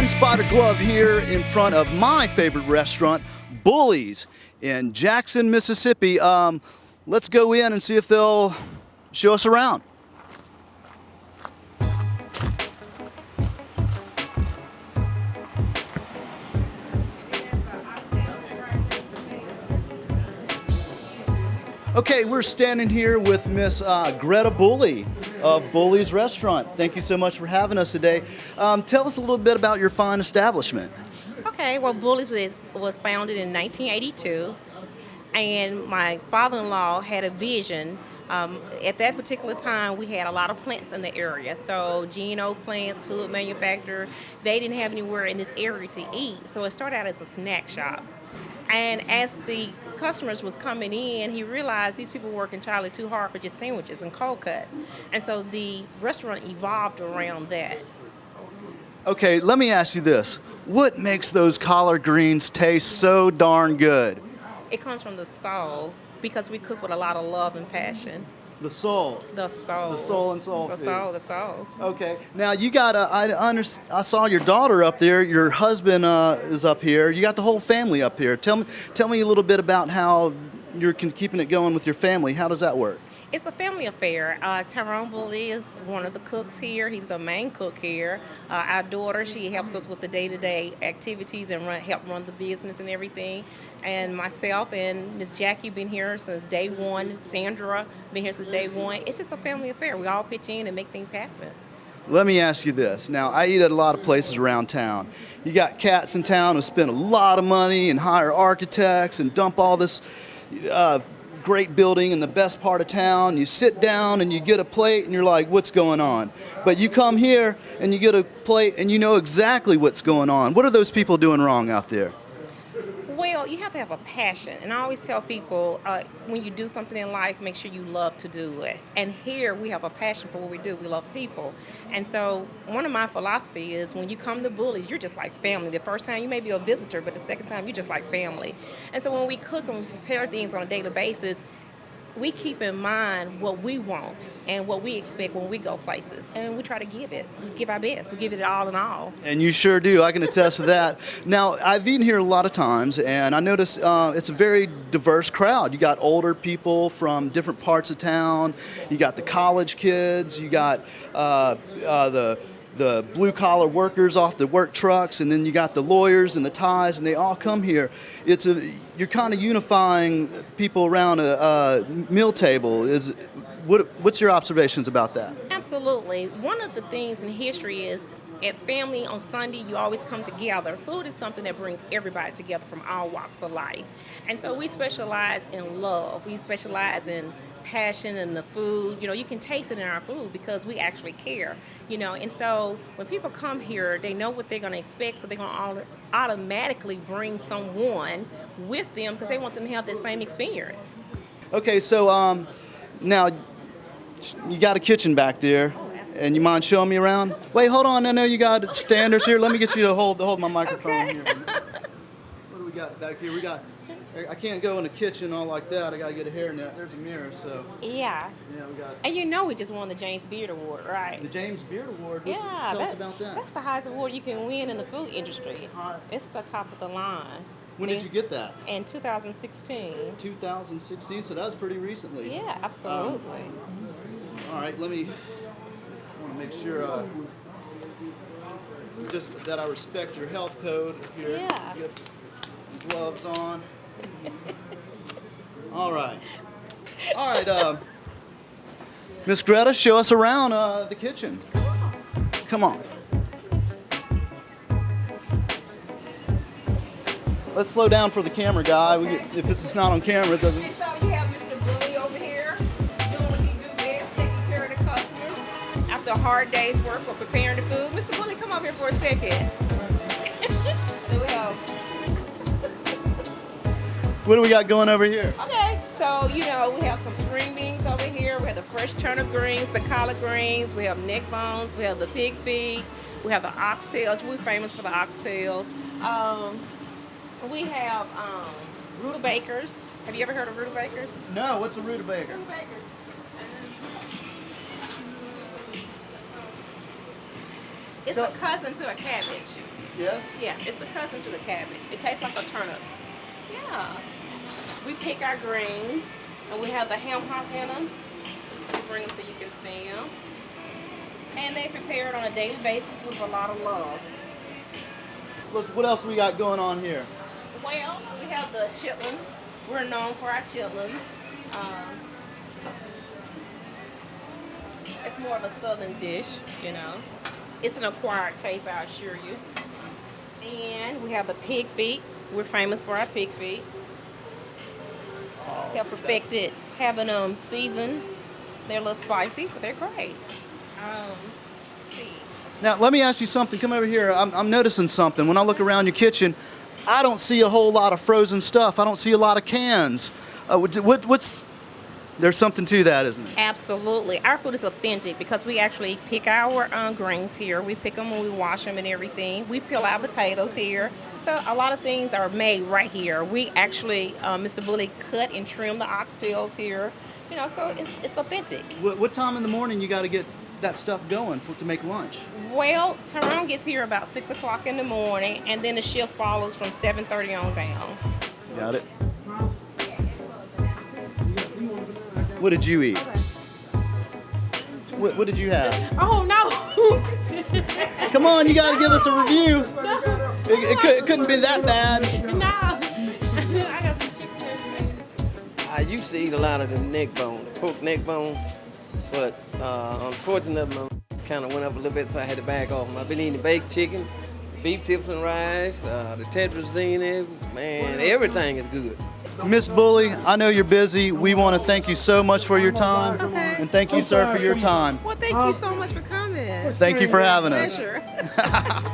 Spyder Glove here in front of my favorite restaurant, Bully's in Jackson, Mississippi. Let's go in and see if they'll show us around. Okay, we're standing here with Miss Greta Bully of Bully's Restaurant. Thank you so much for having us today. Tell us a little bit about your fine establishment. Okay, well, Bully's was founded in 1982, and my father-in-law had a vision. At that particular time, we had a lot of plants in the area. So G&O plants, hood manufacturer, they didn't have anywhere in this area to eat. So it started out as a snack shop. And as the customers was coming in, he realized these people work entirely too hard for just sandwiches and cold cuts. And so the restaurant evolved around that. Okay, let me ask you this. What makes those collard greens taste so darn good? It comes from the soul, because we cook with a lot of love and passion. The soul. The soul. The soul and soul The food. the soul. Okay. Now you got I saw your daughter up there. Your husband is up here. You got the whole family up here. Tell me a little bit about how you're keeping it going with your family. How does that work? It's a family affair. Tyrone Bully is one of the cooks here. He's the main cook here. Our daughter, she helps us with the day-to-day activities and help run the business and everything. And myself and Miss Jackie been here since day one. Sandra been here since day one. It's just a family affair. We all pitch in and make things happen. Let me ask you this. Now, I eat at a lot of places around town. You got cats in town who spend a lot of money and hire architects and dump all this great building in the best part of town. You sit down and you get a plate and you're like, what's going on? But you come here and you get a plate and you know exactly what's going on. What are those people doing wrong out there? Well, you have to have a passion. And I always tell people, when you do something in life, make sure you love to do it. And here we have a passion for what we do. We love people. And so one of my philosophy is when you come to Bully's, you're just like family. The first time you may be a visitor, but the second time you're just like family. And so when we cook and we prepare things on a daily basis, we keep in mind what we want and what we expect when we go places. And we try to give it. We give our best. We give it all in all. And you sure do. I can attest to that. Now, I've eaten here a lot of times, and I notice it's a very diverse crowd. You got older people from different parts of town. You got the college kids. You got the blue-collar workers off the work trucks, and then you got the lawyers and the ties, and they all come here. You're kind of unifying people around a meal table. What's your observations about that? Absolutely. One of the things in history is at family on Sunday, you always come together. Food is something that brings everybody together from all walks of life. And so we specialize in love. We specialize in passion in the food. You know, you can taste it in our food because we actually care. You know, and so when people come here, they know what they're going to expect, so they're going to automatically bring someone with them because they want them to have that same experience. Okay, so now you got a kitchen back there. And you mind showing me around? Wait, hold on. I know you got standards here. Let me get you to hold my microphone Okay. here. What do we got back here? I can't go in the kitchen all like that. I got to get a hairnet. There's a mirror, so. Yeah. Yeah, we got. And you know we just won the James Beard Award, right? The James Beard Award. Tell us about that. That's the highest award you can win in the food industry. It's the top of the line. When did you get that? In 2016. 2016, so that was pretty recently. Yeah, absolutely. All right, I want to make sure just that I respect your health code here. Yeah. Get gloves on. All right. Miss Greta, show us around the kitchen. Come on. Let's slow down for the camera guy. If this is not on camera, it doesn't. So you have Mr. Bully over here doing what he do best, taking care of the customers. After a hard day's work of preparing the food, Mr. Bully, come up here for a second. There we go. What do we got going over here? Okay, so you know we have some string beans over here. We have the fresh turnip greens, the collard greens. We have neck bones. We have the pig feet. We have the oxtails. We're famous for the oxtails. We have rutabagas. Have you ever heard of rutabagas? No, what's a rutabaga? Rutabagas. It's a cousin to a cabbage. Yes? Yeah, it's the cousin to the cabbage. It tastes like a turnip. Yeah. We pick our greens, and we have the ham hock in them. We bring them so you can see them. And they prepared on a daily basis with a lot of love. What else we got going on here? Well, we have the chitlins. We're known for our chitlins. It's more of a southern dish, you know. It's an acquired taste, I assure you. And we have the pig feet. We're famous for our pig feet. They're perfected, having them seasoned. They're a little spicy, but they're great. Let's see. Now, let me ask you something. Come over here. I'm noticing something. When I look around your kitchen, I don't see a whole lot of frozen stuff. I don't see a lot of cans. There's something to that, isn't it? Absolutely. Our food is authentic because we actually pick our greens here. We pick them and we wash them and everything. We peel our potatoes here. So a lot of things are made right here. We actually, Mr. Bully cut and trim the oxtails here. You know, so it's authentic. What time in the morning you got to get that stuff going to make lunch? Well, Tyrone gets here about 6 o'clock in the morning, and then the shift follows from 7:30 on down. Got it. What did you eat? What did you have? Oh, no. Come on, you got to give us a review. It couldn't be that bad. No. I got some chicken. I used to eat a lot of the neck bone, the pork neck bone, but unfortunately, my kind of went up a little bit, so I had to back off. I've been eating baked chicken, beef tips and rice, the tetrazzini, man, everything is good. Miss Bully, I know you're busy. We want to thank you so much for your time. Okay. And thank you, sir, for your time. Well, thank you so much for coming. Thank you for having us. Pleasure.